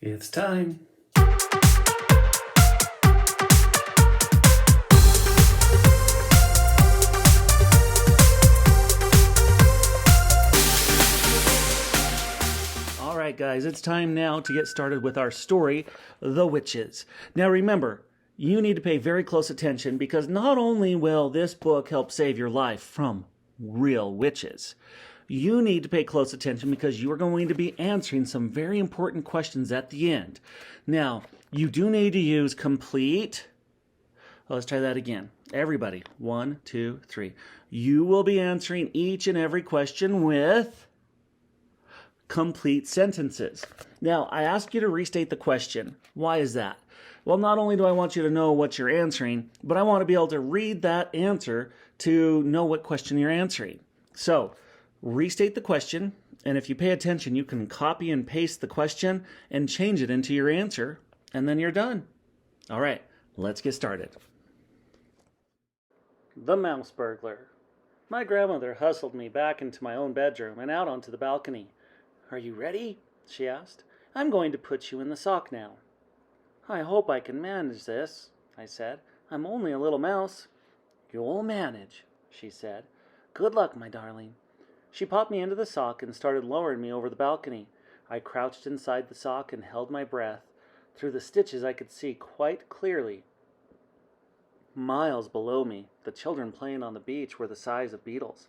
It's time. All right, guys, it's time now to get started with our story, The Witches. Now remember, you need to pay very close attention because not only will this book help save your life from real witches, you need to pay close attention because you are going to be answering some very important questions at the end. Now, you do need to use complete. Let's try that again. Everybody, 1, 2, 3. You will be answering each and every question with complete sentences. Now, I ask you to restate the question. Why is that? Well, not only do I want you to know what you're answering, but I want to be able to read that answer to know what question you're answering. So, restate the question, and if you pay attention, you can copy and paste the question and change it into your answer, and then you're done. All right, let's get started. The Mouse Burglar. My grandmother hustled me back into my own bedroom and out onto the balcony. "Are you ready?" she asked. "I'm going to put you in the sock now." "I hope I can manage this," I said. "I'm only a little mouse." "You'll manage," she said. "Good luck, my darling." She popped me into the sock and started lowering me over the balcony. I crouched inside the sock and held my breath. Through the stitches I could see quite clearly. Miles below me, the children playing on the beach were the size of beetles.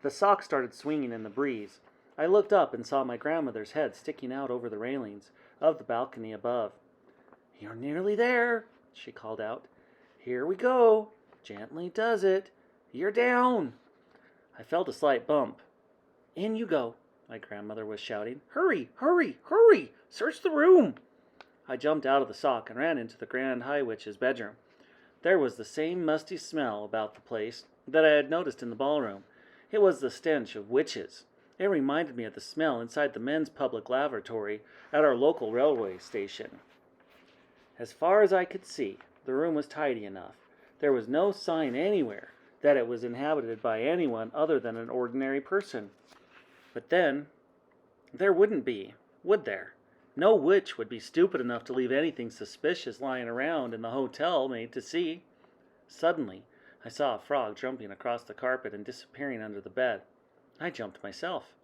The sock started swinging in the breeze. I looked up and saw my grandmother's head sticking out over the railings of the balcony above. "You're nearly there," she called out. "Here we go. Gently does it. You're down." I felt a slight bump. "In you go," my grandmother was shouting. "Hurry, hurry, hurry! Search the room!" I jumped out of the sock and ran into the Grand High Witch's bedroom. There was the same musty smell about the place that I had noticed in the ballroom. It was the stench of witches. It reminded me of the smell inside the men's public lavatory at our local railway station. As far as I could see, the room was tidy enough. There was no sign anywhere that it was inhabited by anyone other than an ordinary person. But then, there wouldn't be, would there? No witch would be stupid enough to leave anything suspicious lying around in the hotel made to see. Suddenly, I saw a frog jumping across the carpet and disappearing under the bed. I jumped myself.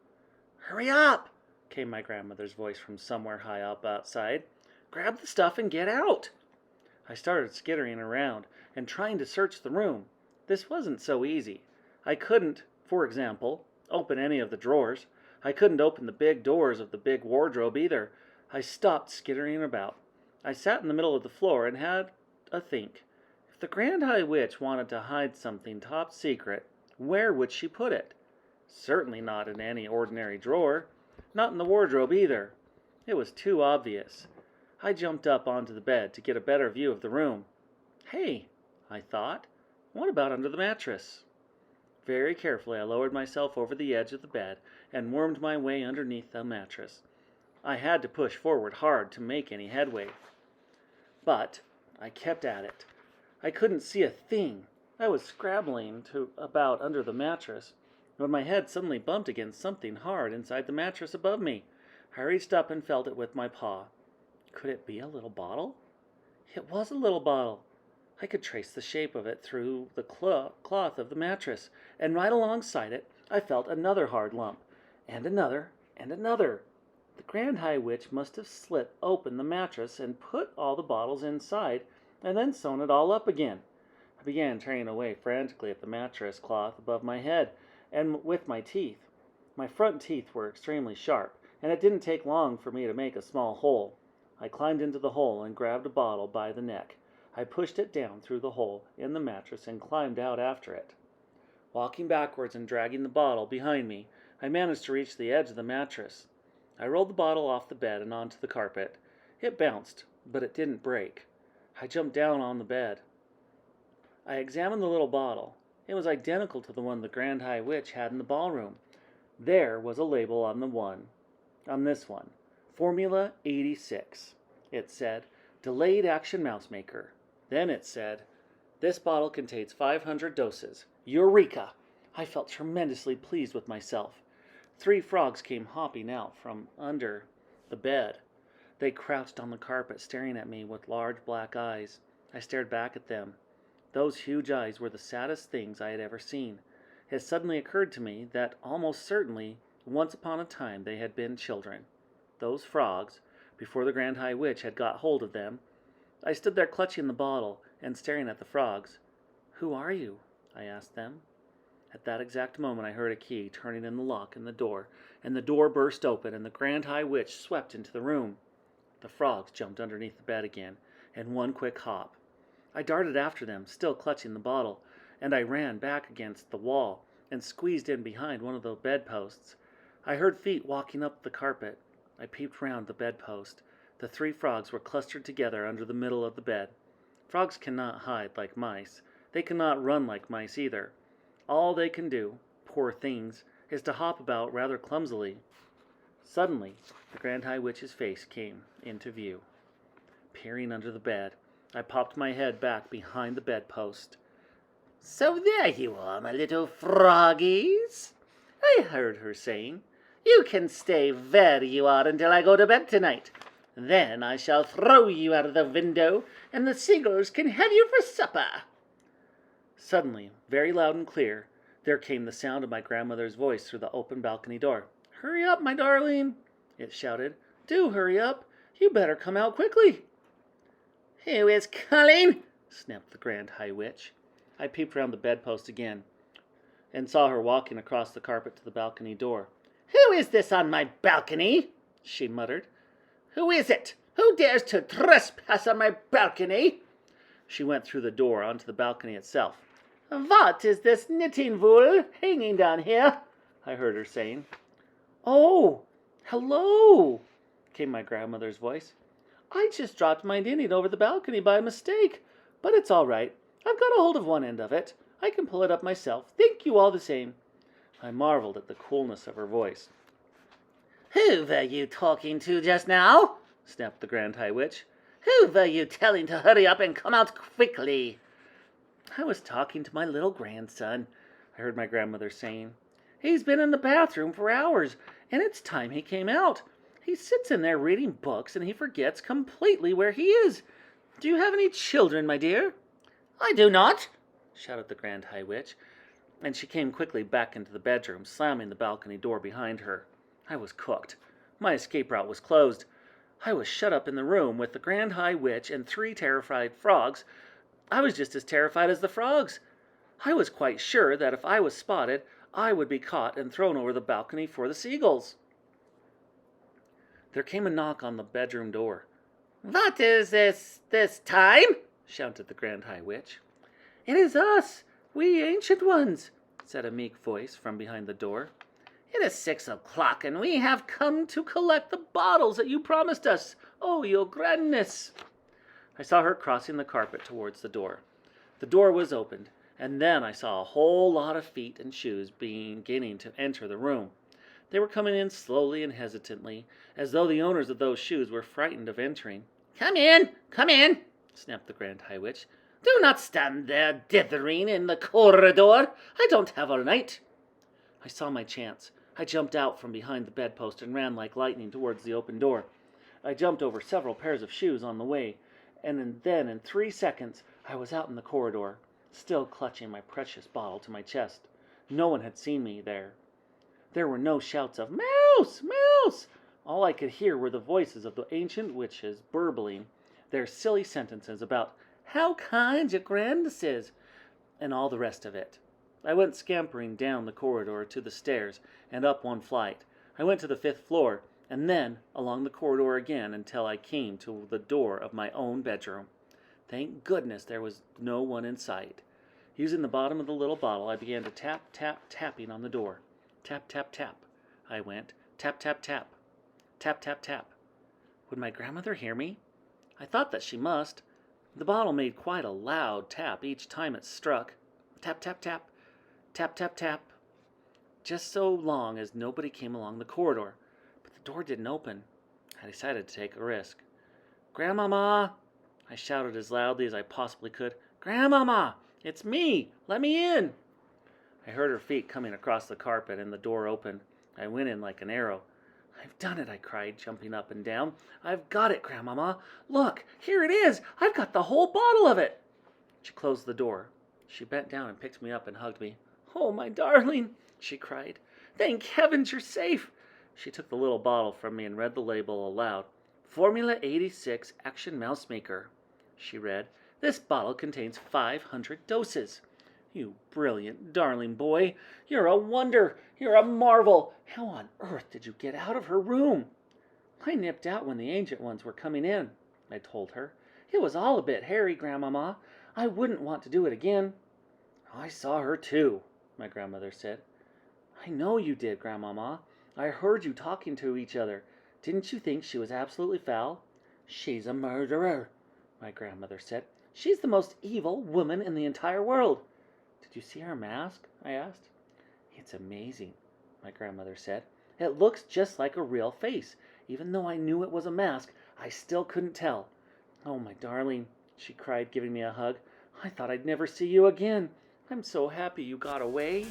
"Hurry up!" came my grandmother's voice from somewhere high up outside. "Grab the stuff and get out!" I started skittering around and trying to search the room. This wasn't so easy. I couldn't, for example, open any of the drawers. I couldn't open the big doors of the big wardrobe either. I stopped skittering about. I sat in the middle of the floor and had a think. If the Grand High Witch wanted to hide something top secret, where would she put it? Certainly not in any ordinary drawer. Not in the wardrobe either. It was too obvious. I jumped up onto the bed to get a better view of the room. "Hey," I thought, "what about under the mattress?" Very carefully I lowered myself over the edge of the bed and wormed my way underneath the mattress. I had to push forward hard to make any headway. But I kept at it. I couldn't see a thing. I was scrabbling about under the mattress when my head suddenly bumped against something hard inside the mattress above me. I reached up and felt it with my paw. Could it be a little bottle? It was a little bottle. I could trace the shape of it through the cloth of the mattress, and right alongside it I felt another hard lump, and another, and another. The Grand High Witch must have slit open the mattress and put all the bottles inside, and then sewn it all up again. I began tearing away frantically at the mattress cloth above my head, and with my teeth. My front teeth were extremely sharp, and it didn't take long for me to make a small hole. I climbed into the hole and grabbed a bottle by the neck. I pushed it down through the hole in the mattress and climbed out after it. Walking backwards and dragging the bottle behind me, I managed to reach the edge of the mattress. I rolled the bottle off the bed and onto the carpet. It bounced, but it didn't break. I jumped down on the bed. I examined the little bottle. It was identical to the one the Grand High Witch had in the ballroom. There was a label on this one. Formula 86. It said, "Delayed Action Mouse Maker." Then it said, "This bottle contains 500 doses. Eureka!" I felt tremendously pleased with myself. 3 frogs came hopping out from under the bed. They crouched on the carpet, staring at me with large black eyes. I stared back at them. Those huge eyes were the saddest things I had ever seen. It suddenly occurred to me that almost certainly, once upon a time, they had been children. Those frogs, before the Grand High Witch had got hold of them. I stood there clutching the bottle and staring at the frogs. "Who are you?" I asked them. At that exact moment I heard a key turning in the lock in the door, and the door burst open, and the Grand High Witch swept into the room. The frogs jumped underneath the bed again, in one quick hop. I darted after them, still clutching the bottle, and I ran back against the wall and squeezed in behind one of the bedposts. I heard feet walking up the carpet. I peeped round the bedpost. The 3 frogs were clustered together under the middle of the bed. Frogs cannot hide like mice. They cannot run like mice either. All they can do, poor things, is to hop about rather clumsily. Suddenly, the Grand High Witch's face came into view. Peering under the bed, I popped my head back behind the bedpost. "So there you are, my little froggies," I heard her saying. "You can stay where you are until I go to bed tonight. Then I shall throw you out of the window, and the seagulls can have you for supper." Suddenly, very loud and clear, there came the sound of my grandmother's voice through the open balcony door. "Hurry up, my darling," it shouted. "Do hurry up. You better come out quickly." "Who is calling?" snapped the Grand High Witch. I peeped round the bedpost again, and saw her walking across the carpet to the balcony door. "Who is this on my balcony?" she muttered. "Who is it? Who dares to trespass on my balcony?" She went through the door onto the balcony itself. "What is this knitting wool hanging down here?" I heard her saying. "Oh, hello," came my grandmother's voice. "I just dropped my knitting over the balcony by mistake, but it's all right. I've got a hold of one end of it. I can pull it up myself. Thank you all the same." I marveled at the coolness of her voice. "Who were you talking to just now?" snapped the Grand High Witch. "Who were you telling to hurry up and come out quickly?" "I was talking to my little grandson," I heard my grandmother saying. "He's been in the bathroom for hours, and it's time he came out. He sits in there reading books, and he forgets completely where he is. Do you have any children, my dear?" "I do not," shouted the Grand High Witch, and she came quickly back into the bedroom, slamming the balcony door behind her. I was cooked. My escape route was closed. I was shut up in the room with the Grand High Witch and 3 terrified frogs. I was just as terrified as the frogs. I was quite sure that if I was spotted, I would be caught and thrown over the balcony for the seagulls. There came a knock on the bedroom door. "What is this time?" shouted the Grand High Witch. "It is us, we ancient ones," said a meek voice from behind the door. "It is 6 o'clock, and we have come to collect the bottles that you promised us. Oh, your grandness!" I saw her crossing the carpet towards the door. The door was opened, and then I saw a whole lot of feet and shoes beginning to enter the room. They were coming in slowly and hesitantly, as though the owners of those shoes were frightened of entering. Come in, snapped the Grand High Witch. "Do not stand there dithering in the corridor. I don't have all night." I saw my chance. I jumped out from behind the bedpost and ran like lightning towards the open door. I jumped over several pairs of shoes on the way, and then in 3 seconds I was out in the corridor, still clutching my precious bottle to my chest. No one had seen me there. There were no shouts of "Mouse! Mouse!" All I could hear were the voices of the ancient witches burbling their silly sentences about "how kind your grandness is," and all the rest of it. I went scampering down the corridor to the stairs and up one flight. I went to the 5th floor, and then along the corridor again until I came to the door of my own bedroom. Thank goodness there was no one in sight. Using the bottom of the little bottle, I began to tapping on the door. Tap, tap, tap. I went. Tap, tap, tap. Tap, tap, tap. Would my grandmother hear me? I thought that she must. The bottle made quite a loud tap each time it struck. Tap, tap, tap. Tap, tap, tap. Just so long as nobody came along the corridor. But the door didn't open. I decided to take a risk. "Grandmama!" I shouted as loudly as I possibly could. "Grandmama! It's me! Let me in!" I heard her feet coming across the carpet and the door opened. I went in like an arrow. I've done it, I cried, jumping up and down. I've got it, Grandmama. Look, here it is. I've got the whole bottle of it. She closed the door. She bent down and picked me up and hugged me. Oh, my darling, she cried. Thank heavens you're safe. She took the little bottle from me and read the label aloud. Formula 86 Action Mouse Maker. She read, This bottle contains 500 doses. You brilliant, darling boy. You're a wonder. You're a marvel. How on earth did you get out of her room? I nipped out when the ancient ones were coming in, I told her. It was all a bit hairy, Grandmama. I wouldn't want to do it again. I saw her too, my grandmother said. I know you did, Grandmama. I heard you talking to each other. Didn't you think she was absolutely foul? She's a murderer, my grandmother said. She's the most evil woman in the entire world. Did you see her mask? I asked. It's amazing, my grandmother said. It looks just like a real face. Even though I knew it was a mask, I still couldn't tell. Oh, my darling, she cried, giving me a hug. I thought I'd never see you again. I'm so happy you got away.